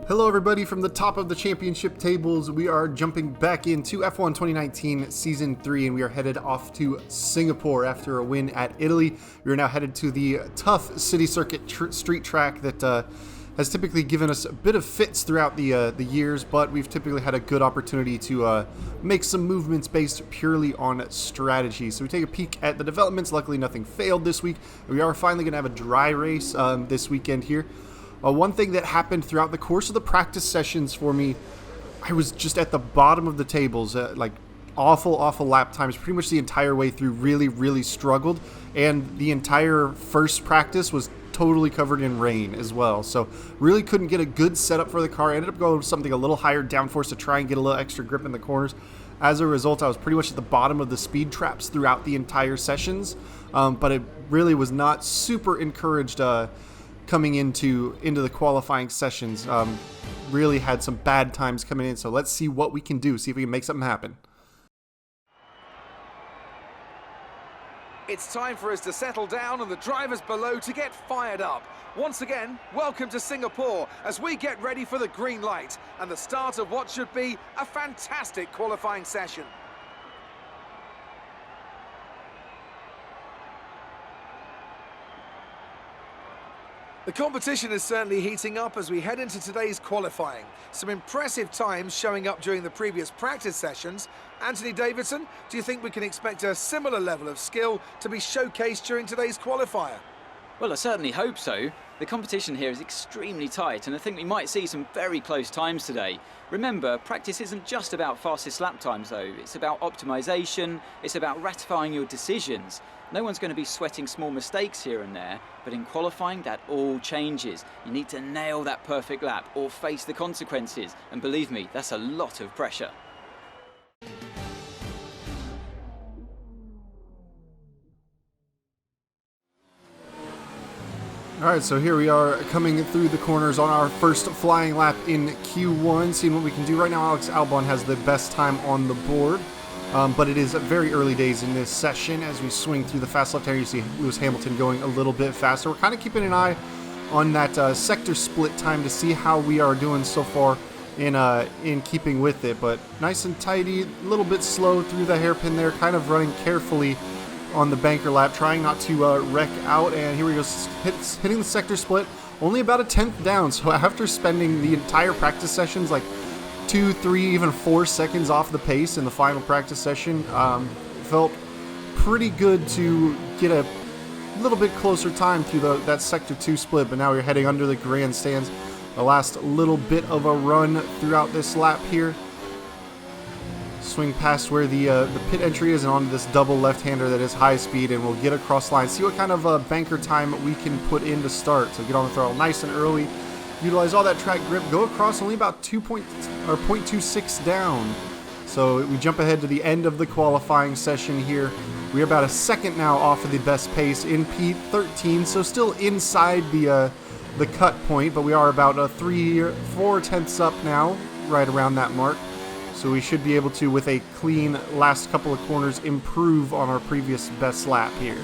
Hello everybody from the top of the championship tables. We are jumping back into F1 2019 Season 3 and we are headed off to Singapore after a win at Italy. We are now headed to the tough city circuit street track that has typically given us a bit of fits throughout the years, but we've typically had a good opportunity to make some movements based purely on strategy. So we take a peek at the developments. Luckily nothing failed this week. We are finally going to have a dry race this weekend here. One thing that happened throughout the course of the practice sessions for me, I was just at the bottom of the tables, like awful lap times, pretty much the entire way through, really struggled. And the entire first practice was totally covered in rain as well. So really couldn't get a good setup for the car. I ended up going with something a little higher downforce to try and get a little extra grip in the corners. As a result, I was pretty much at the bottom of the speed traps throughout the entire sessions. But it really was not super encouraged coming into the qualifying sessions. Really had some bad times coming in, so let's see what we can do, see if we can make something happen. It's time for us to settle down and the drivers below to get fired up. Once again, welcome to Singapore as we get ready for the green light and the start of what should be a fantastic qualifying session. The competition is certainly heating up as we head into today's qualifying. Some impressive times showing up during the previous practice sessions. Anthony Davidson, do you think we can expect a similar level of skill to be showcased during today's qualifier? Well, I certainly hope so. The competition here is extremely tight and I think we might see some very close times today. Remember, practice isn't just about fastest lap times though. It's about optimization, it's about ratifying your decisions. No one's going to be sweating small mistakes here and there, but in qualifying that all changes. You need to nail that perfect lap or face the consequences. And believe me, that's a lot of pressure. Alright, so here we are coming through the corners on our first flying lap in Q1, seeing what we can do. Right now Alex Albon has the best time on the board, but it is very early days in this session. As we swing through the fast left hand, you see Lewis Hamilton going a little bit faster. We're kind of keeping an eye on that sector split time to see how we are doing so far in keeping with it, but nice and tidy, a little bit slow through the hairpin there, kind of running carefully on the banker lap, trying not to wreck out. And here we go, hitting the sector split, only about a 10th down. So after spending the entire practice sessions like 2, 3, even 4 seconds off the pace in the final practice session, felt pretty good to get a little bit closer time through that sector 2 split. But now we're heading under the grandstands, the last little bit of a run throughout this lap here. Swing past where the pit entry is and onto this double left-hander that is high speed, and we'll get across line, see what kind of banker time we can put in to start. So get on the throttle nice and early, utilize all that track grip, go across only about 0.26 down. So we jump ahead to the end of the qualifying session here. We're about a second now off of the best pace in P13, so still inside the cut point, but we are about 3 or 4 tenths up now, right around that mark. So we should be able to, with a clean last couple of corners, improve on our previous best lap here.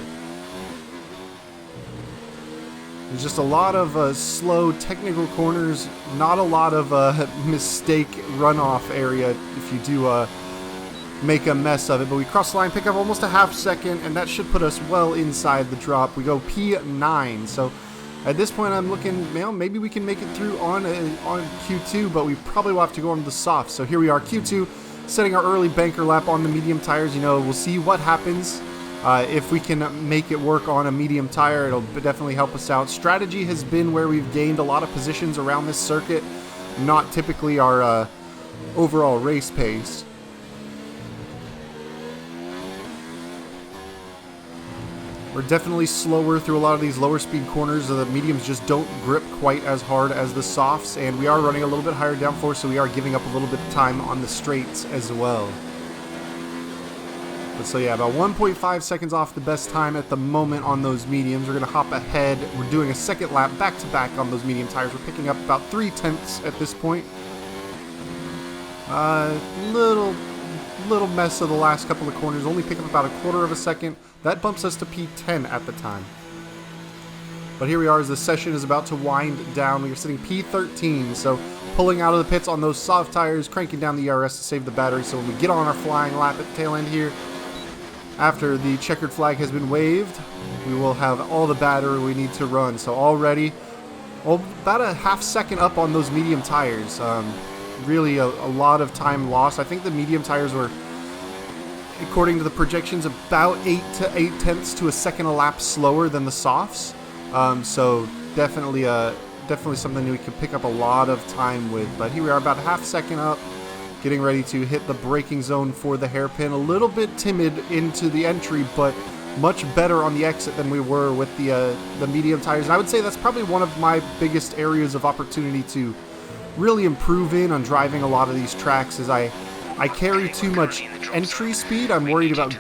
There's just a lot of slow technical corners, not a lot of mistake runoff area if you do make a mess of it. But we cross the line, pick up almost a half second, and that should put us well inside the drop. We go P9, so at this point, I'm looking, maybe we can make it through on Q2, but we probably will have to go on the soft. So here we are, Q2, setting our early banker lap on the medium tires. We'll see what happens. If we can make it work on a medium tire, it'll definitely help us out. Strategy has been where we've gained a lot of positions around this circuit, not typically our overall race pace. We're definitely slower through a lot of these lower speed corners. The mediums just don't grip quite as hard as the softs, and we are running a little bit higher downforce, so we are giving up a little bit of time on the straights as well. But so yeah, about 1.5 seconds off the best time at the moment on those mediums. We're going to hop ahead. We're doing a second lap back to back on those medium tires. We're picking up about 3 tenths at this point. Little mess of the last couple of corners, only pick up about 1/4 of a second. That bumps us to P10 at the time. But here we are as the session is about to wind down. We are sitting P13, so pulling out of the pits on those soft tires, cranking down the ERS to save the battery. So when we get on our flying lap at the tail end here, after the checkered flag has been waved, we will have all the battery we need to run. So already, about a half second up on those medium tires. Really a lot of time lost. I think the medium tires were, according to the projections, about 8 to 8/10 to a second a lap slower than the softs. So definitely something we could pick up a lot of time with. But here we are, about a half second up, getting ready to hit the braking zone for the hairpin. A little bit timid into the entry, but much better on the exit than we were with the medium tires. And I would say that's probably one of my biggest areas of opportunity to really improve on driving a lot of these tracks, is I carry too much entry speed. I'm worried about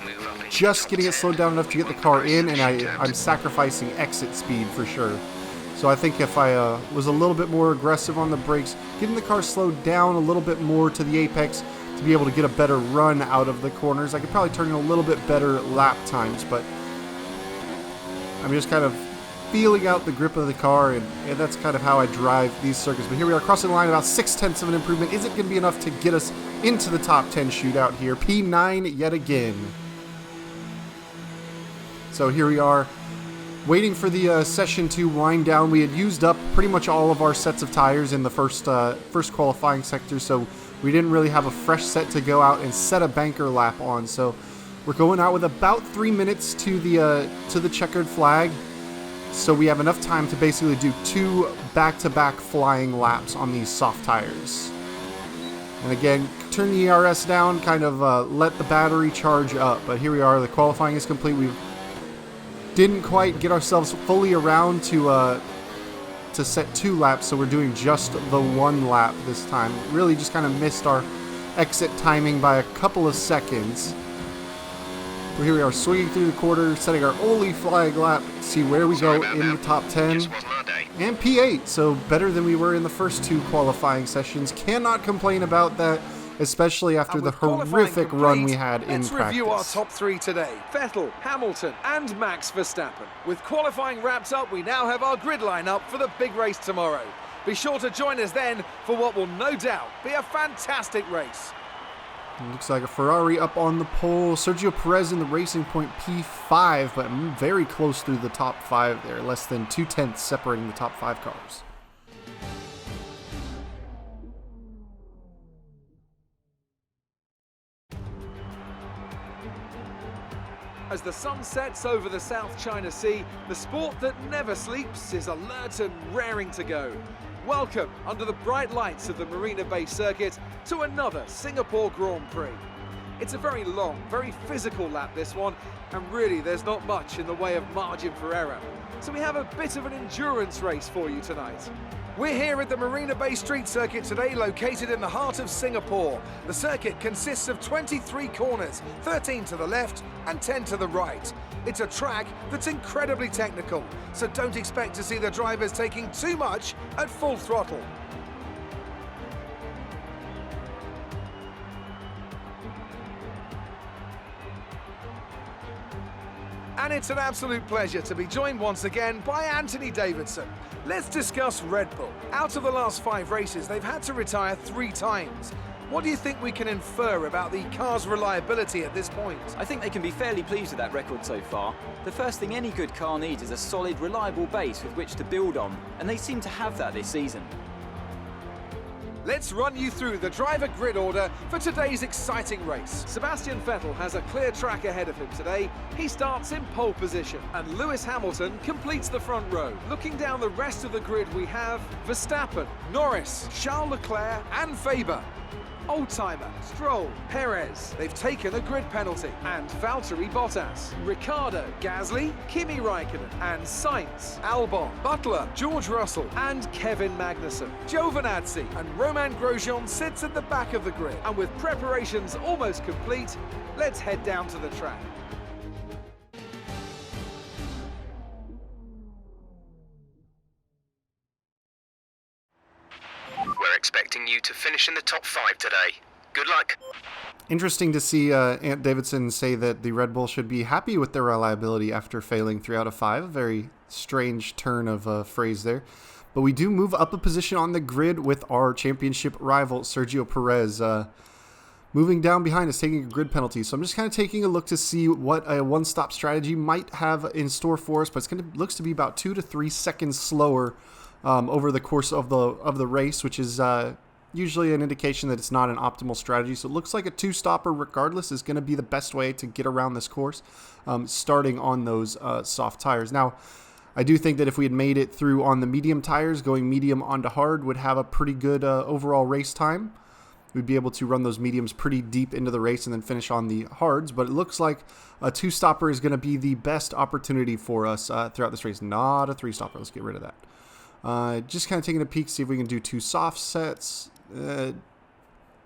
just getting it slowed down enough to get the car in, and I'm sacrificing exit speed for sure. So I think if I was a little bit more aggressive on the brakes, getting the car slowed down a little bit more to the apex to be able to get a better run out of the corners, I could probably turn in a little bit better lap times. But I'm just kind of feeling out the grip of the car, and that's kind of how I drive these circuits. But here we are crossing the line, about 6/10 of an improvement. Is it going to be enough to get us into the top 10 shootout here? P9 yet again. So here we are, waiting for the session to wind down. We had used up pretty much all of our sets of tires in the first qualifying sector, so we didn't really have a fresh set to go out and set a banker lap on. So we're going out with about 3 minutes to the checkered flag. So we have enough time to basically do 2 back-to-back flying laps on these soft tires. And again, turn the ERS down, kind of let the battery charge up. But here we are, the qualifying is complete. We didn't quite get ourselves fully around to set 2 laps, so we're doing just the 1 lap this time. Really just kind of missed our exit timing by a couple of seconds. But here we are, swinging through the quarter, setting our only flag lap, see where we go in the top 10. And P8, so better than we were in the first 2 qualifying sessions. Cannot complain about that, especially after the horrific run we had in practice. Let's review our top 3 today. Vettel, Hamilton, and Max Verstappen. With qualifying wrapped up, we now have our grid line up for the big race tomorrow. Be sure to join us then for what will no doubt be a fantastic race. It looks like a Ferrari up on the pole. Sergio Perez in the Racing Point P5, but very close through the top 5 there. Less than 2/10 separating the top 5 cars. As the sun sets over the South China Sea, the sport that never sleeps is alert and raring to go. Welcome, under the bright lights of the Marina Bay Circuit, to another Singapore Grand Prix. It's a very long, very physical lap, this one, and really there's not much in the way of margin for error. So we have a bit of an endurance race for you tonight. We're here at the Marina Bay Street Circuit today, located in the heart of Singapore. The circuit consists of 23 corners, 13 to the left and 10 to the right. It's a track that's incredibly technical, so don't expect to see the drivers taking too much at full throttle. And it's an absolute pleasure to be joined once again by Anthony Davidson. Let's discuss Red Bull. Out of the last 5 races, they've had to retire 3 times. What do you think we can infer about the car's reliability at this point? I think they can be fairly pleased with that record so far. The first thing any good car needs is a solid, reliable base with which to build on, and they seem to have that this season. Let's run you through the driver grid order for today's exciting race. Sebastian Vettel has a clear track ahead of him today. He starts in pole position, and Lewis Hamilton completes the front row. Looking down the rest of the grid, we have Verstappen, Norris, Charles Leclerc, and Faber. Oldtimer, Stroll, Perez. They've taken a grid penalty. And Valtteri Bottas, Ricciardo, Gasly, Kimi Raikkonen, and Sainz, Albon, Butler, George Russell, and Kevin Magnussen. Giovinazzi and Romain Grosjean sits at the back of the grid. And with preparations almost complete, let's head down to the track. We're expecting you to finish in the top 5 today. Good luck. Interesting to see Ant Davidson say that the Red Bull should be happy with their reliability after failing 3 out of 5. A very strange turn of phrase there. But we do move up a position on the grid with our championship rival, Sergio Perez, moving down behind us, taking a grid penalty. So I'm just kind of taking a look to see what a one-stop strategy might have in store for us. But looks to be about 2 to 3 seconds slower over the course of the race, which is usually an indication that it's not an optimal strategy. So it looks like a 2-stopper regardless is going to be the best way to get around this course, starting on those soft tires. Now, I do think that if we had made it through on the medium tires, going medium onto hard would have a pretty good overall race time. We'd be able to run those mediums pretty deep into the race and then finish on the hards. But it looks like a 2-stopper is going to be the best opportunity for us throughout this race. Not a 3-stopper. Let's get rid of that. Just kind of taking a peek, see if we can do 2 soft sets.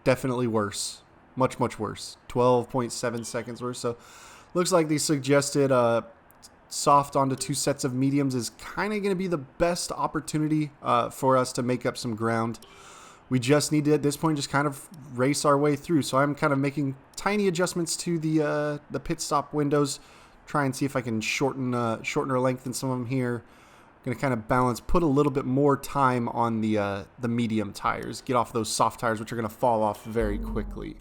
Definitely worse. Much, much worse. 12.7 seconds worse. So looks like the suggested soft onto 2 sets of mediums is kind of going to be the best opportunity for us to make up some ground. We just need to, at this point, just kind of race our way through. So I'm kind of making tiny adjustments to the pit stop windows. Try and see if I can shorten or lengthen some of them here. Going to kind of balance, put a little bit more time on the medium tires. Get off those soft tires, which are going to fall off very quickly.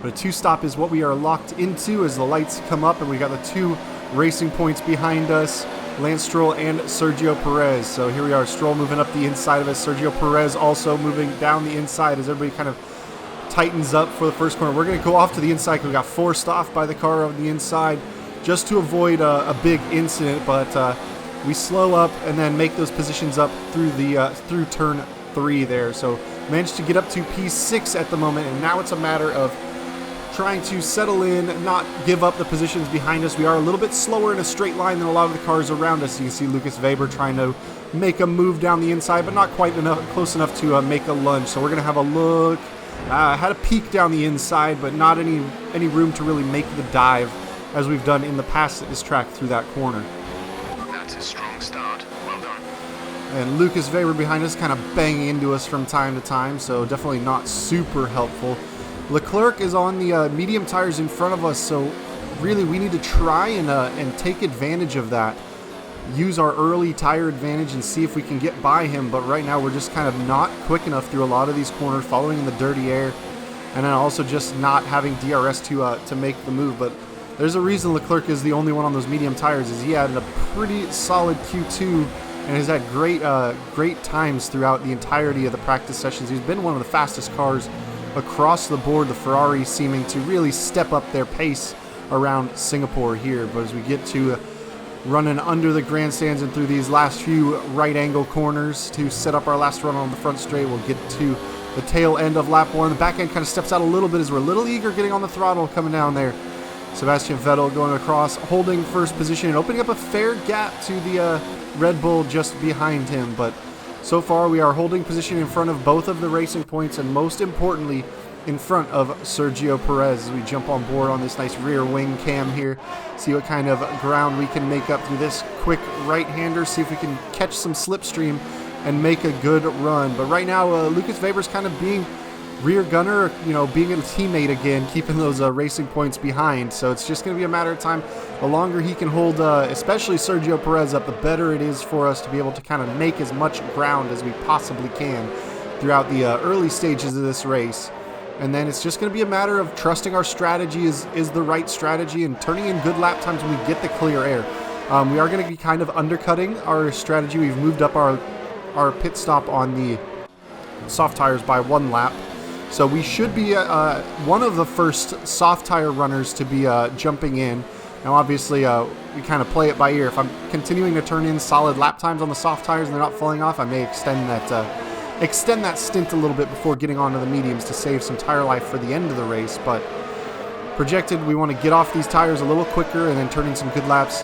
But a 2-stop is what we are locked into as the lights come up, and we got the 2 racing points behind us, Lance Stroll and Sergio Perez. So here we are, Stroll moving up the inside of us, Sergio Perez also moving down the inside as everybody kind of tightens up for the first corner. We're going to go off to the inside because we got forced off by the car on the inside just to avoid a big incident, but we slow up and then make those positions up through turn 3 there. So managed to get up to P6 at the moment, and now it's a matter of trying to settle in, not give up the positions behind us. We are a little bit slower in a straight line than a lot of the cars around us. You can see Lucas Weber trying to make a move down the inside, but not quite close enough to make a lunge. So we're going to have a look. Had a peek down the inside, but not any room to really make the dive as we've done in the past at this track through that corner. That's a strong start. Well done. And Lucas Weber behind us kind of banging into us from time to time, so definitely not super helpful. Leclerc is on the medium tires in front of us, so really we need to try and take advantage of that. Use our early tire advantage and see if we can get by him, but right now we're just kind of not quick enough through a lot of these corners, following in the dirty air, and then also just not having DRS to make the move. But there's a reason Leclerc is the only one on those medium tires, is he had a pretty solid Q2 and has had great times throughout the entirety of the practice sessions. He's been one of the fastest cars across the board, the Ferrari seeming to really step up their pace around Singapore here. But as we get to running under the grandstands and through these last few right angle corners to set up our last run on the front straight, we'll get to the tail end of lap 1. The back end kind of steps out a little bit as we're a little eager getting on the throttle coming down there. Sebastian Vettel going across, holding first position and opening up a fair gap to the Red Bull just behind him. But so far, we are holding position in front of both of the racing points, and most importantly, in front of Sergio Perez as we jump on board on this nice rear wing cam here. See what kind of ground we can make up through this quick right-hander. See if we can catch some slipstream and make a good run. But right now, Lucas Weber's kind of being rear gunner, being a teammate again, keeping those racing points behind. So it's just going to be a matter of time. The longer he can hold, especially Sergio Perez up, the better it is for us to be able to kind of make as much ground as we possibly can throughout the early stages of this race. And then it's just going to be a matter of trusting our strategy is the right strategy and turning in good lap times when we get the clear air. We are going to be kind of undercutting our strategy. We've moved up our pit stop on the soft tires by 1 lap. So we should be one of the first soft tire runners to be jumping in. Now, obviously, we kind of play it by ear. If I'm continuing to turn in solid lap times on the soft tires and they're not falling off, I may extend that stint a little bit before getting onto the mediums to save some tire life for the end of the race. But projected, we want to get off these tires a little quicker and then turn in some good laps.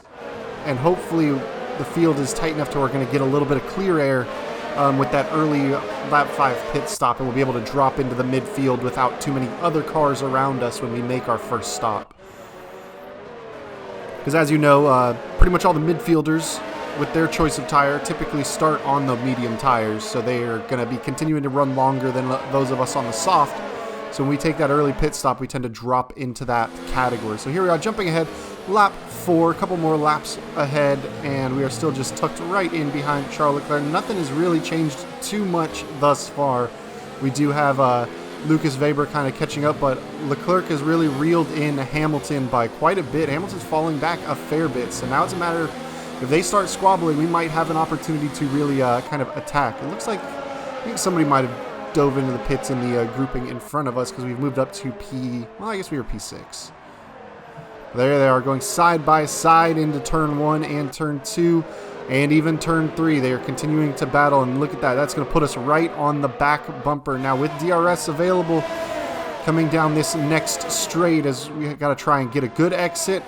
And hopefully the field is tight enough to where we're going to get a little bit of clear air with that early lap 5 pit stop, and we'll be able to drop into the midfield without too many other cars around us when we make our first stop. Because as you know, pretty much all the midfielders with their choice of tire typically start on the medium tires, so they are going to be continuing to run longer than those of us on the soft. So when we take that early pit stop, we tend to drop into that category. So here we are jumping ahead, lap 4, a couple more laps ahead, and we are still just tucked right in behind Charles Leclerc. Nothing has really changed too much thus far. We do have Lucas Weber kind of catching up, but Leclerc has really reeled in Hamilton by quite a bit. Hamilton's falling back a fair bit, so now it's a matter of, if they start squabbling, we might have an opportunity to really kind of attack. It looks like, I think somebody might have dove into the pits in the grouping in front of us, because we've moved up to well, I guess we were P6. There they are, going side by side into turn 1 and turn 2 and even turn 3. They are continuing to battle, and look at that. That's going to put us right on the back bumper. Now with DRS available coming down this next straight, as we got to try and get a good exit,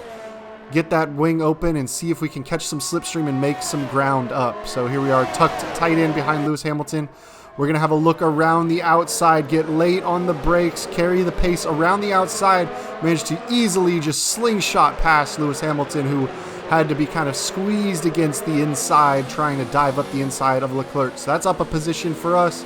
get that wing open, and see if we can catch some slipstream and make some ground up. So here we are, tucked tight in behind Lewis Hamilton. We're going to have a look around the outside, get late on the brakes, carry the pace around the outside, manage to easily just slingshot past Lewis Hamilton, who had to be kind of squeezed against the inside, trying to dive up the inside of Leclerc. So that's up a position for us.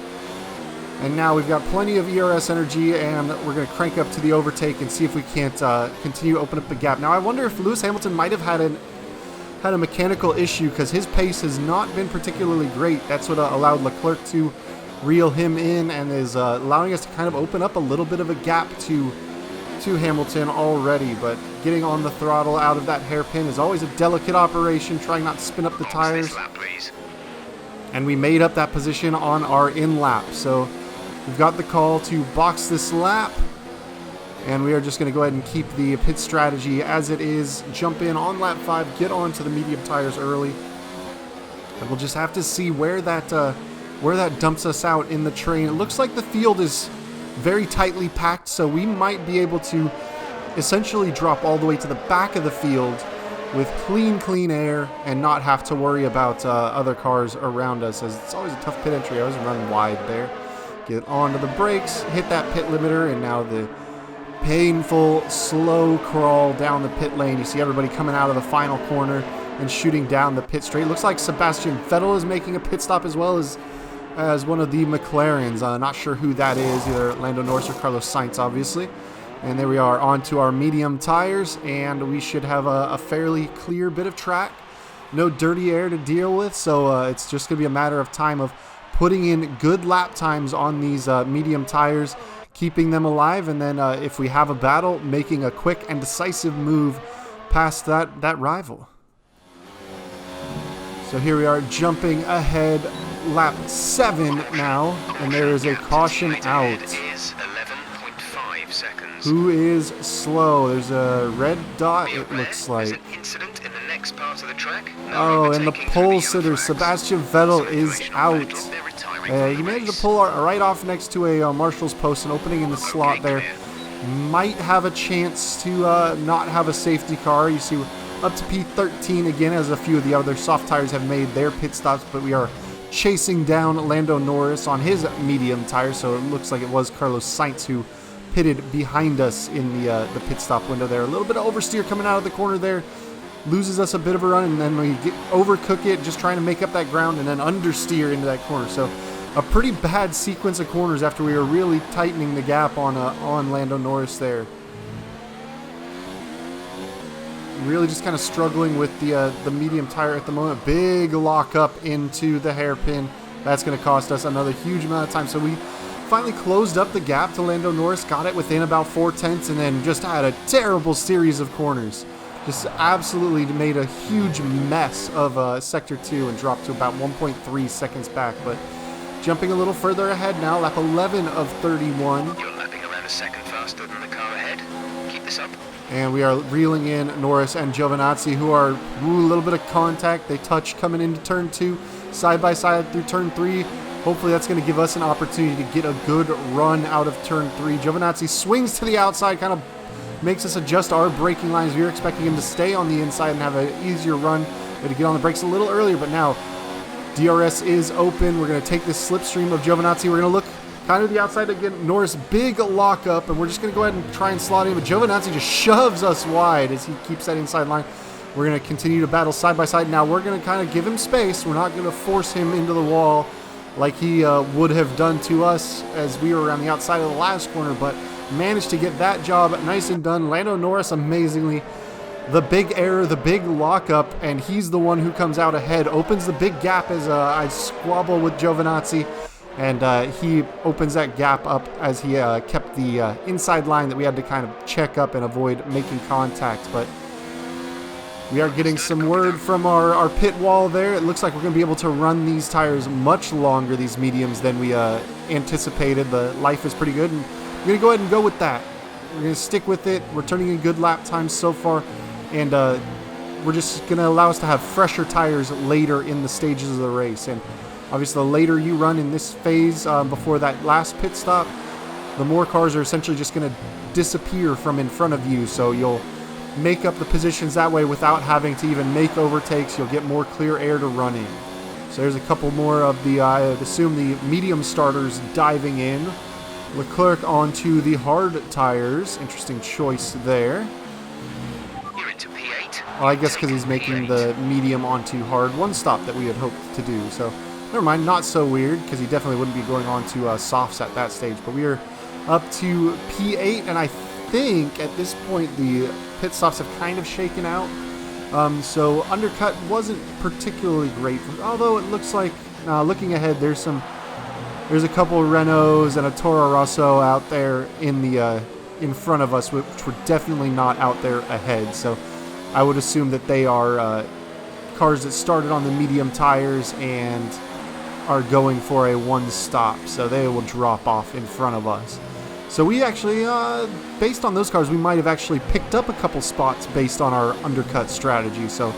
And now we've got plenty of ERS energy, and we're going to crank up to the overtake and see if we can't continue to open up the gap. Now I wonder if Lewis Hamilton might have had a mechanical issue, because his pace has not been particularly great. That's what allowed Leclerc to reel him in, and is allowing us to kind of open up a little bit of a gap to Hamilton already. But getting on the throttle out of that hairpin is always a delicate operation, trying not to spin up the tires. Lap, please. And we made up that position on our in lap, so we've got the call to box this lap, and we are just going to go ahead and keep the pit strategy as it is. Jump in on lap 5, get onto the medium tires early, and we'll just have to see where that dumps us out in the train. It looks like the field is very tightly packed, so we might be able to essentially drop all the way to the back of the field with clean air and not have to worry about other cars around us, as it's always a tough pit entry. I always run wide there. Get onto the brakes, hit that pit limiter, and now the painful slow crawl down the pit lane. You see everybody coming out of the final corner and shooting down the pit straight. Looks like Sebastian Vettel is making a pit stop, as well as one of the McLarens. Not sure who that is, either Lando Norris or Carlos Sainz, obviously. And there we are, onto our medium tires, and we should have a fairly clear bit of track. No dirty air to deal with, so it's just going to be a matter of time of putting in good lap times on these medium tires, keeping them alive, and then if we have a battle, making a quick and decisive move past that rival. So here we are, jumping ahead, lap 7 now, and there is a caution out. Is 11.5 seconds. Who is slow? There's a red dot, it looks There's like. an incident in the next part of the track. Oh, and the pole sitter, Sebastian Vettel, is out. He managed to pull right off next to a Marshall's post, and opening in the slot there. Might have a chance to not have a safety car. You see up to P13 again, as a few of the other soft tires have made their pit stops, but we are chasing down Lando Norris on his medium tire, so it looks like it was Carlos Sainz who pitted behind us in the pit stop window there. A little bit of oversteer coming out of the corner there, loses us a bit of a run, and then we overcook it, just trying to make up that ground, and then understeer into that corner. So a pretty bad sequence of corners after we were really tightening the gap on Lando Norris there. Really just kind of struggling with the medium tire at the moment. Big lock up into the hairpin. That's going to cost us another huge amount of time. So we finally closed up the gap to Lando Norris, got it within about 4/10, and then just had a terrible series of corners. Just absolutely made a huge mess of Sector 2 and dropped to about 1.3 seconds back. But jumping a little further ahead now, lap 11 of 31. You're lapping around a second faster than the car ahead. Keep this up. And we are reeling in Norris and Giovinazzi, who are a little bit of contact. They touch coming into turn 2, side by side through turn 3. Hopefully that's going to give us an opportunity to get a good run out of turn 3. Giovinazzi swings to the outside, kind of makes us adjust our braking lines. We were expecting him to stay on the inside and have an easier run, to get on the brakes a little earlier, but now DRS is open. We're going to take this slipstream of Giovinazzi. We're going to look kind of the outside again. Norris, big lock up, and we're just going to go ahead and try and slot in, but Giovinazzi just shoves us wide as he keeps that inside line. We're going to continue to battle side by side. Now we're going to kind of give him space. We're not going to force him into the wall like he would have done to us as we were around the outside of the last corner, but managed to get that job nice and done. Lando Norris, amazingly, the big error, the big lockup, and he's the one who comes out ahead, opens the big gap as I squabble with Giovinazzi, and he opens that gap up as he kept the inside line that we had to kind of check up and avoid making contact. But we are getting some word from our pit wall there. It looks like we're going to be able to run these tires much longer, these mediums, than we anticipated. The life is pretty good, and we're going to go ahead and go with that. We're going to stick with it. We're turning in good lap times so far, and we're just going to allow us to have fresher tires later in the stages of the race. And obviously, the later you run in this phase before that last pit stop, the more cars are essentially just going to disappear from in front of you, so you'll make up the positions that way without having to even make overtakes. You'll get more clear air to run in. So there's a couple more of the, I assume, the medium starters diving in. Leclerc onto the hard tires. Interesting choice there. You're into P8. Well, I guess because he's making the medium onto hard one stop that we had hoped to do. So never mind, not so weird, because he definitely wouldn't be going on to softs at that stage. But we are up to P8, and I think at this point the pit stops have kind of shaken out. So undercut wasn't particularly great, although it looks like, looking ahead, there's a couple of Renaults and a Toro Rosso out there in front of us, which were definitely not out there ahead. So I would assume that they are cars that started on the medium tires and are going for a one stop, so they will drop off in front of us. So we actually, based on those cars, we might have actually picked up a couple spots based on our undercut strategy. So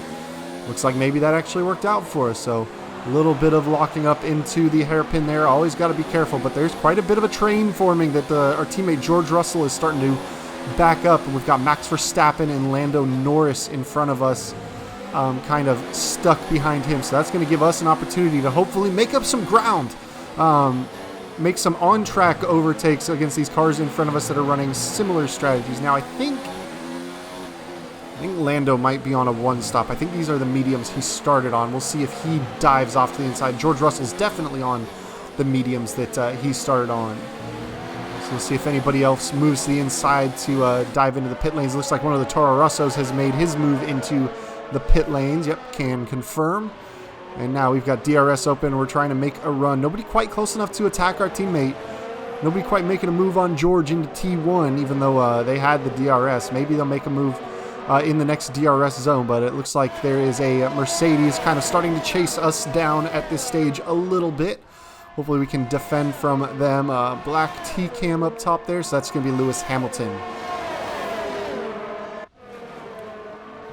looks like maybe that actually worked out for us. So a little bit of locking up into the hairpin there. Always got to be careful, but there's quite a bit of a train forming that our teammate George Russell is starting to back up. And we've got Max Verstappen and Lando Norris in front of us, kind of stuck behind him. So that's going to give us an opportunity to hopefully make up some ground. Make some on-track overtakes against these cars in front of us that are running similar strategies. Now, I think Lando might be on a one-stop. I think these are the mediums he started on. We'll see if he dives off to the inside. George Russell's definitely on the mediums that he started on. So we'll see if anybody else moves to the inside to dive into the pit lanes. Looks like one of the Toro Rossos has made his move into the pit lanes. Yep, can confirm. And now we've got DRS open. We're trying to make a run. Nobody quite close enough to attack our teammate. Nobody quite making a move on George into T1, even though they had the DRS. Maybe they'll make a move in the next DRS zone, but it looks like there is a Mercedes kind of starting to chase us down at this stage a little bit. Hopefully we can defend from them. Black T-cam up top there, so that's going to be Lewis Hamilton.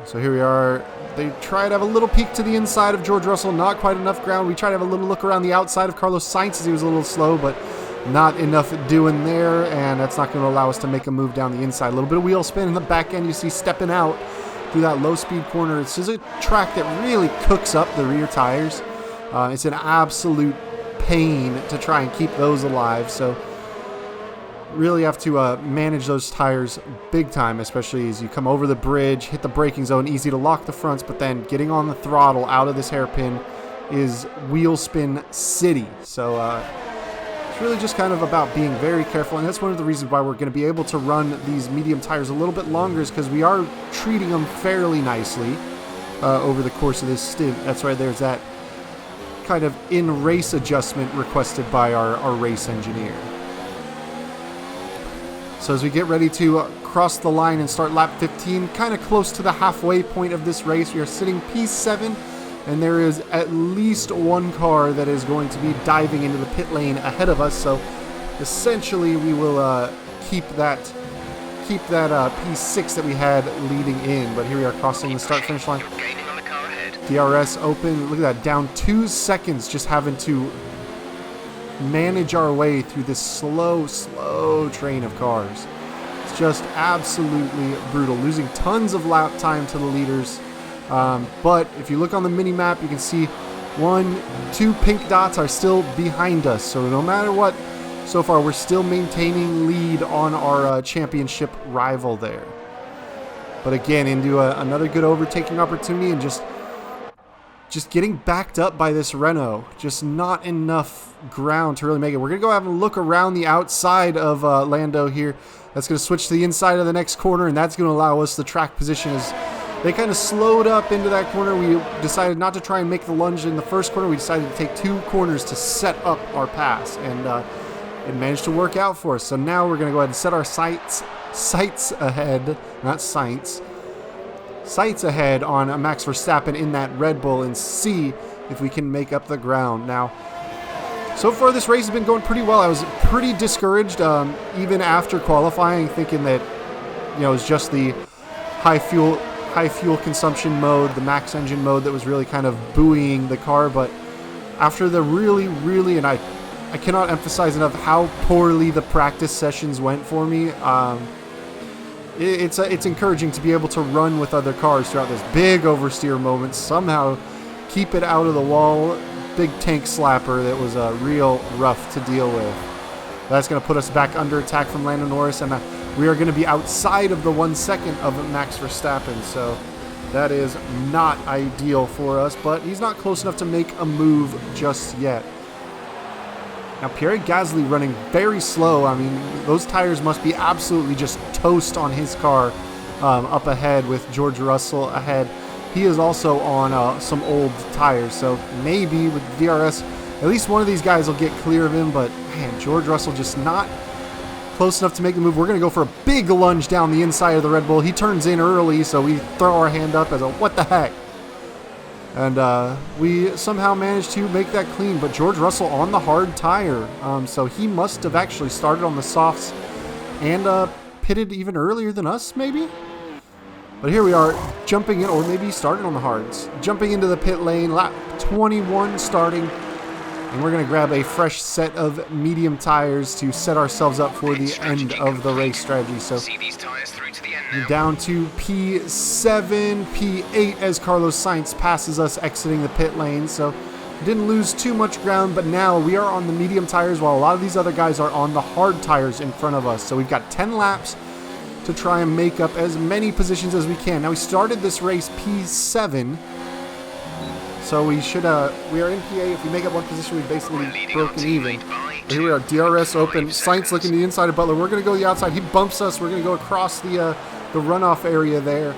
So here we are. They try to have a little peek to the inside of George Russell, not quite enough ground. We try to have a little look around the outside of Carlos Sainz as he was a little slow, but not enough doing there, and that's not going to allow us to make a move down the inside. A little bit of wheel spin in the back end. You see stepping out through that low-speed corner. This is a track that really cooks up the rear tires. It's an absolute pain to try and keep those alive, so really have to manage those tires big time, especially as you come over the bridge, hit the braking zone. Easy to lock the fronts, but then getting on the throttle out of this hairpin is wheel spin city. So it's really just kind of about being very careful, and that's one of the reasons why we're going to be able to run these medium tires a little bit longer, is because we are treating them fairly nicely over the course of this stint. That's right, there's that kind of in-race adjustment requested by our race engineer. So as we get ready to cross the line and start lap 15, kind of close to the halfway point of this race, we are sitting P7, and there is at least one car that is going to be diving into the pit lane ahead of us. So essentially we will keep that P6 that we had leading in. But here we are crossing the start-finish line. You're gaining on the car ahead. DRS open. Look at that, down 2 seconds just having to manage our way through this slow train of cars. It's just absolutely brutal, losing tons of lap time to the leaders. But if you look on the mini map, you can see 2 pink dots are still behind us. So no matter what, so far we're still maintaining lead on our championship rival there. But again, into another good overtaking opportunity, and just just getting backed up by this Renault. Just not enough ground to really make it. We're going to go have a look around the outside of Lando here. That's going to switch to the inside of the next corner, and that's going to allow us the track position as they kind of slowed up into that corner. We decided not to try and make the lunge in the first corner. We decided to take 2 corners to set up our pass, and it managed to work out for us. So now we're going to go ahead and set our sights ahead, not sights. Sights ahead on Max Verstappen in that Red Bull and see if we can make up the ground. Now, so far this race has been going pretty well. I was pretty discouraged even after qualifying, thinking that it was just the high fuel consumption mode, the max engine mode that was really kind of buoying the car. But after the really, and I cannot emphasize enough how poorly the practice sessions went for me. It's encouraging to be able to run with other cars throughout this big oversteer moment, somehow keep it out of the wall. Big tank slapper that was real rough to deal with. That's going to put us back under attack from Lando Norris, and we are going to be outside of the 1 second of Max Verstappen, so that is not ideal for us, but he's not close enough to make a move just yet. Now, Pierre Gasly running very slow. I mean, those tires must be absolutely just toast on his car up ahead with George Russell ahead. He is also on some old tires, so maybe with DRS, at least one of these guys will get clear of him, but man, George Russell just not close enough to make the move. We're going to go for a big lunge down the inside of the Red Bull. He turns in early, so we throw our hand up as a what the heck. And we somehow managed to make that clean, but George Russell on the hard tire. So he must have actually started on the softs and pitted even earlier than us, maybe? But here we are, jumping in, or maybe he started on the hards. Jumping into the pit lane, lap 21 starting. And we're going to grab a fresh set of medium tires to set ourselves up for the end of the race strategy. So we're down to P7, P8 as Carlos Sainz passes us exiting the pit lane. So didn't lose too much ground, but now we are on the medium tires while a lot of these other guys are on the hard tires in front of us. So we've got 10 laps to try and make up as many positions as we can. Now we started this race P7. So we should, we are in PA. If we make up one position, we've basically broken even. But here we are, DRS open. Sainz looking to the inside of Butler. We're going to go the outside. He bumps us. We're going to go across the runoff area there.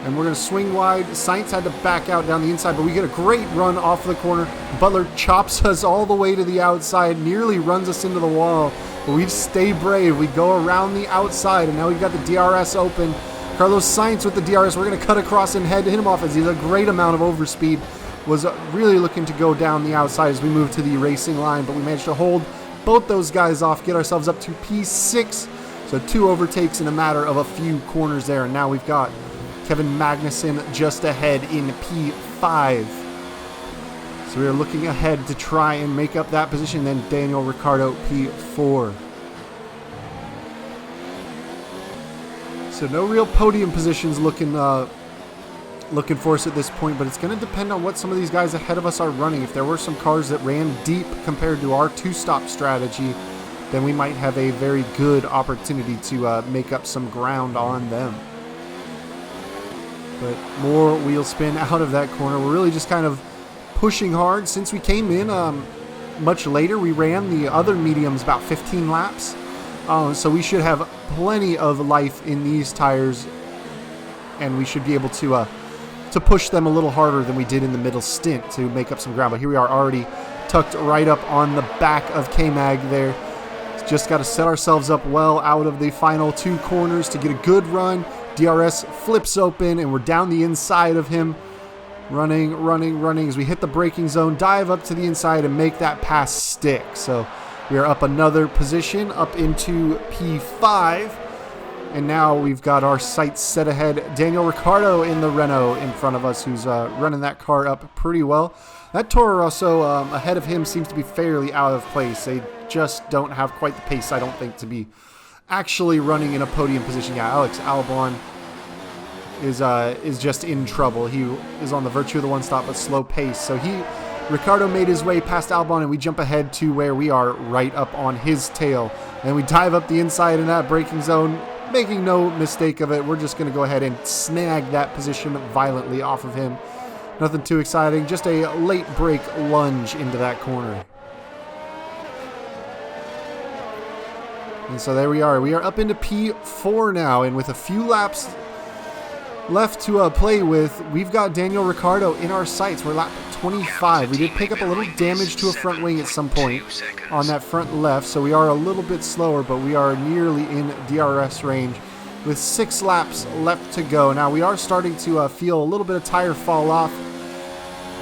And we're going to swing wide. Sainz had to back out down the inside, but we get a great run off the corner. Butler chops us all the way to the outside, nearly runs us into the wall. But we stay brave. We go around the outside, and now we've got the DRS open. Carlos Sainz with the DRS. We're going to cut across and hit him off as he's a great amount of overspeed. Was really looking to go down the outside as we move to the racing line, but we managed to hold both those guys off, get ourselves up to P6. So 2 overtakes in a matter of a few corners there, and now we've got Kevin Magnussen just ahead in P5. So we are looking ahead to try and make up that position, then Daniel Ricciardo P4. So no real podium positions looking for us at this point, but it's going to depend on what some of these guys ahead of us are running. If there were some cars that ran deep compared to our 2-stop strategy, then we might have a very good opportunity to make up some ground on them. But more wheel spin out of that corner. We're really just kind of pushing hard. Since we came in much later, we ran the other mediums about 15 laps. So we should have plenty of life in these tires, and we should be able to push them a little harder than we did in the middle stint to make up some ground. But here we are already tucked right up on the back of K-Mag there. Just got to set ourselves up well out of the final 2 corners to get a good run. DRS flips open and we're down the inside of him. Running as we hit the braking zone, dive up to the inside and make that pass stick. So we are up another position, up into P5. And now we've got our sights set ahead. Daniel Ricciardo in the Renault in front of us, who's running that car up pretty well. That Toro Rosso ahead of him seems to be fairly out of place. They just don't have quite the pace, I don't think, to be actually running in a podium position. Yeah, Alex Albon is just in trouble. He is on the virtue of the 1-stop, but slow pace. So Ricciardo made his way past Albon, and we jump ahead to where we are right up on his tail. And we dive up the inside in that braking zone. Making no mistake of it, we're just going to go ahead and snag that position violently off of him. Nothing too exciting, just a late break lunge into that corner. And so there we are. We are up into P4 now, and with a few laps left to play with, we've got Daniel Ricciardo in our sights. We're lap 25. We did pick up a little damage to a front wing at some point on that front left, so we are a little bit slower, but we are nearly in DRS range with 6 laps left to go. Now we are starting to feel a little bit of tire fall off,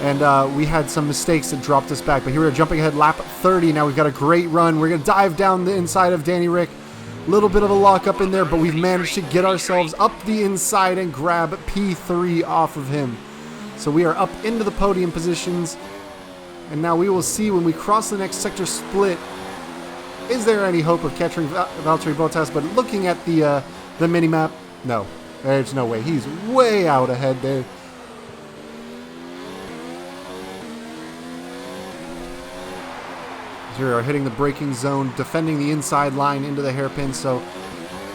and we had some mistakes that dropped us back, but here we are jumping ahead, lap 30. Now we've got a great run. We're going to dive down the inside of Danny Rick. Little bit of a lock up in there, but we've managed to get ourselves up the inside and grab P3 off of him. So we are up into the podium positions, and now we will see when we cross the next sector split, is there any hope of catching Valtteri Bottas? But looking at the mini-map, no, there's no way. He's way out ahead there. Here we are hitting the braking zone, defending the inside line into the hairpin, so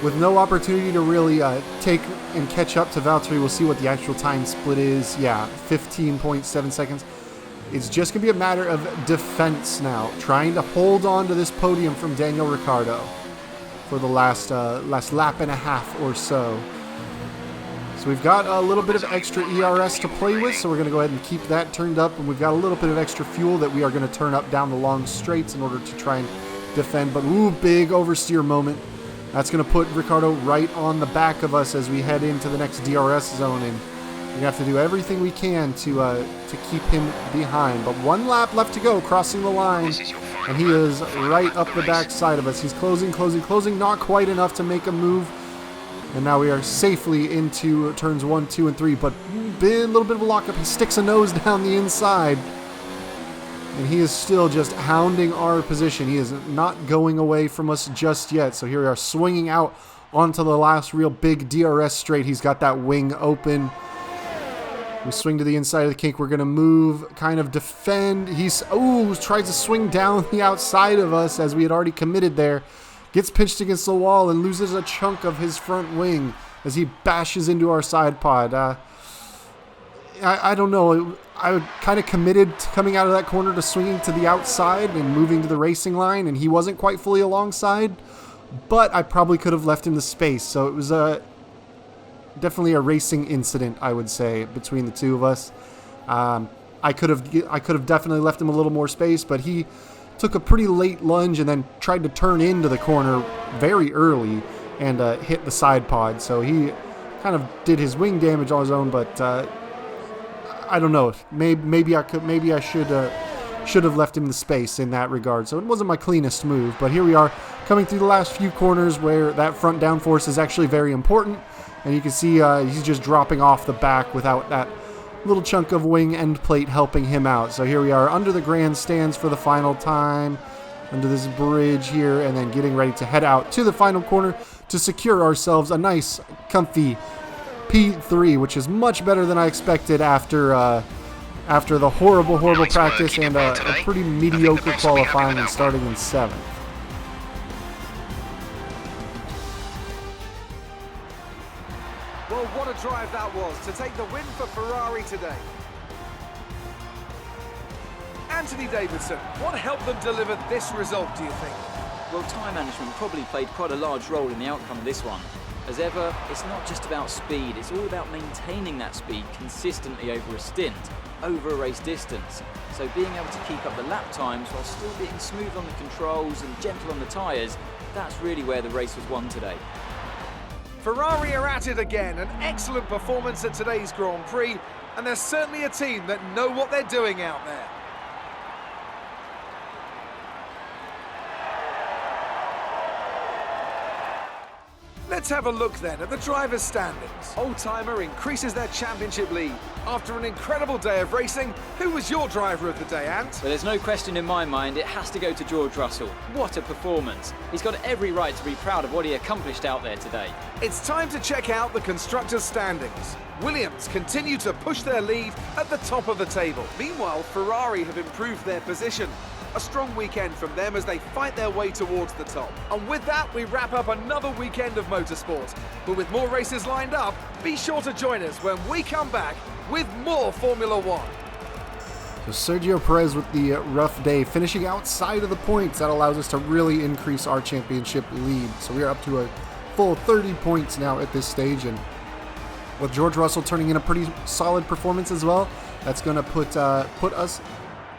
with no opportunity to really take and catch up to Valtteri, we'll see what the actual time split is. Yeah, 15.7 seconds. It's just going to be a matter of defense now, trying to hold on to this podium from Daniel Ricciardo for the last lap and a half or so. So we've got a little bit of extra ERS to play with, so we're going to go ahead and keep that turned up, and we've got a little bit of extra fuel that we are going to turn up down the long straights in order to try and defend. But ooh, big oversteer moment. That's going to put Ricciardo right on the back of us as we head into the next DRS zone, and we're going to have to do everything we can to keep him behind. But 1 lap left to go, crossing the line, and he is right up the back side of us. He's closing, not quite enough to make a move. And now we are safely into turns 1, 2, and 3, but a little bit of a lockup. He sticks a nose down the inside, and he is still just hounding our position. He is not going away from us just yet. So here we are swinging out onto the last real big DRS straight. He's got that wing open. We swing to the inside of the kink. We're going to move, kind of defend. He's, tries to swing down the outside of us as we had already committed there. Gets pinched against the wall and loses a chunk of his front wing as he bashes into our side pod. I don't know. I kind of committed to coming out of that corner to swinging to the outside and moving to the racing line, and he wasn't quite fully alongside, but I probably could have left him the space. So it was definitely a racing incident, I would say, between the two of us. I could have definitely left him a little more space, but he took a pretty late lunge and then tried to turn into the corner very early and hit the side pod. So he kind of did his wing damage on his own, but I don't know. Maybe I should have left him the space in that regard. So it wasn't my cleanest move, but here we are coming through the last few corners where that front downforce is actually very important, and you can see he's just dropping off the back without that little chunk of wing end plate helping him out. So here we are under the grandstands for the final time, under this bridge here, and then getting ready to head out to the final corner to secure ourselves a nice, comfy P3, which is much better than I expected after the horrible practice and a pretty mediocre qualifying and starting in 7th. Well, what a drive that was to take the win for Ferrari today. Anthony Davidson, what helped them deliver this result, do you think? Well, time management probably played quite a large role in the outcome of this one. As ever, it's not just about speed, it's all about maintaining that speed consistently over a stint, over a race distance. So being able to keep up the lap times while still being smooth on the controls and gentle on the tyres, that's really where the race was won today. Ferrari are at it again, an excellent performance at today's Grand Prix, and they're certainly a team that know what they're doing out there. Let's have a look then at the drivers' standings. Oldtimer increases their championship lead. After an incredible day of racing, who was your driver of the day, Ant? Well, there's no question in my mind, it has to go to George Russell. What a performance. He's got every right to be proud of what he accomplished out there today. It's time to check out the constructors' standings. Williams continue to push their lead at the top of the table. Meanwhile, Ferrari have improved their position. A strong weekend from them as they fight their way towards the top. And with that, we wrap up another weekend of motorsport. But with more races lined up, be sure to join us when we come back with more Formula One. So Sergio Perez with the rough day, finishing outside of the points. That allows us to really increase our championship lead. So we are up to a full 30 points now at this stage, and with George Russell turning in a pretty solid performance as well, that's going to put us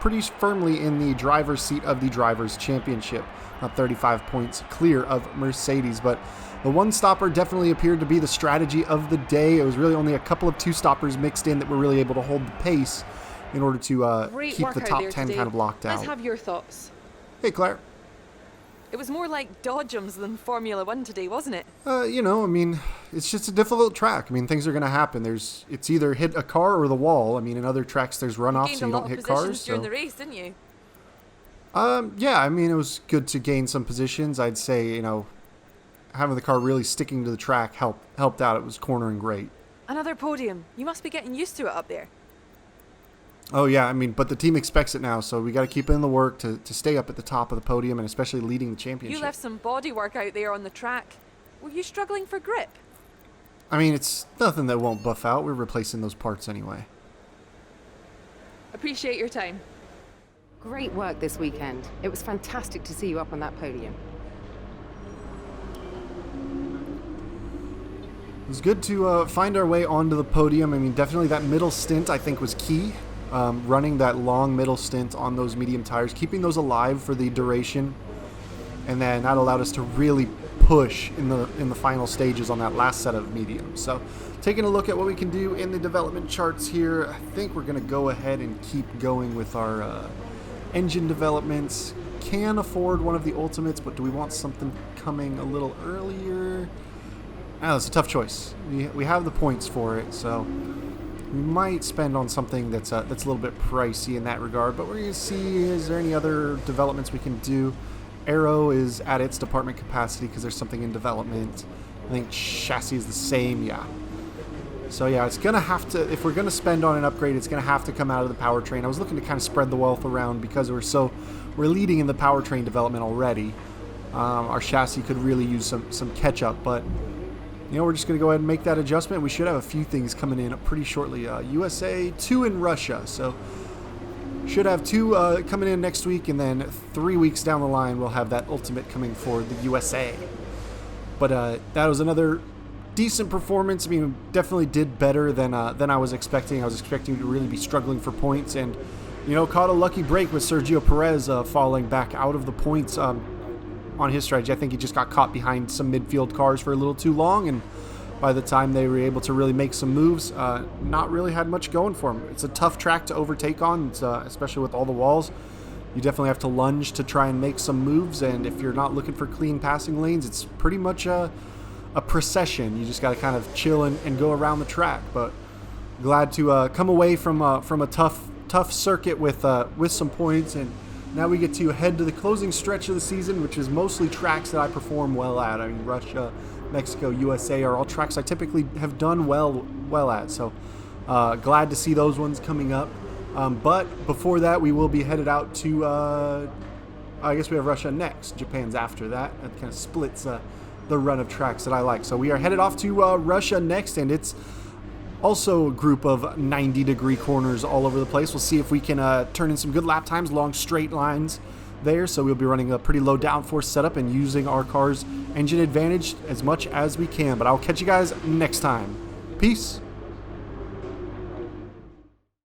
pretty firmly in the driver's seat of the Drivers' Championship, 35 points clear of Mercedes. But the one stopper definitely appeared to be the strategy of the day. It was really only a couple of two stoppers mixed in that were really able to hold the pace in order to keep the top 10 kind of locked out. Let's have your thoughts. Hey, Claire. It was more like Dodgems than Formula One today, wasn't it? It's just a difficult track. Things are going to happen. It's either hit a car or the wall. In other tracks there's runoffs, so you don't hit cars. During the race, didn't you? It was good to gain some positions. I'd say, having the car really sticking to the track helped out. It was cornering great. Another podium. You must be getting used to it up there. Oh, yeah, but the team expects it now, so we got to keep in the work to stay up at the top of the podium and especially leading the championship. You left some body work out there on the track. Were you struggling for grip? It's nothing that won't buff out. We're replacing those parts anyway. Appreciate your time. Great work this weekend. It was fantastic to see you up on that podium. It was good to find our way onto the podium. Definitely that middle stint I think was key. Running that long middle stint on those medium tires, keeping those alive for the duration, and then that allowed us to really push in the final stages on that last set of mediums. So taking a look at what we can do in the development charts here, I think we're going to go ahead and keep going with our engine developments. Can afford one of the ultimates, but do we want something coming a little earlier? That's a tough choice. We have the points for it, so we might spend on something that's a little bit pricey in that regard, but we're going to see, is there any other developments we can do? Aero is at its department capacity because there's something in development. I think chassis is the same, yeah. So yeah, it's going to have to, if we're going to spend on an upgrade, it's going to have to come out of the powertrain. I was looking to kind of spread the wealth around because we're leading in the powertrain development already. Our chassis could really use some catch-up, but we're just going to go ahead and make that adjustment. We should have a few things coming in pretty shortly. USA, 2 in Russia. So should have 2 coming in next week, and then 3 weeks down the line, we'll have that ultimate coming for the USA. But that was another decent performance. Definitely did better than I was expecting. I was expecting to really be struggling for points, and caught a lucky break with Sergio Perez falling back out of the points on his strategy. I think he just got caught behind some midfield cars for a little too long, and by the time they were able to really make some moves, not really had much going for him. It's a tough track to overtake on, especially with all the walls. You definitely have to lunge to try and make some moves, and if you're not looking for clean passing lanes, it's pretty much a procession. You just got to kind of chill and go around the track. But glad to come away from a tough circuit with some points, and now we get to head to the closing stretch of the season, which is mostly tracks that I perform well at. Russia, Mexico, USA are all tracks I typically have done well at. So glad to see those ones coming up. But before that, we will be headed out to, I guess we have Russia next. Japan's after that. That kind of splits the run of tracks that I like. So we are headed off to Russia next, and it's also a group of 90-degree corners all over the place. We'll see if we can turn in some good lap times along straight lines there. So we'll be running a pretty low downforce setup and using our car's engine advantage as much as we can. But I'll catch you guys next time. Peace.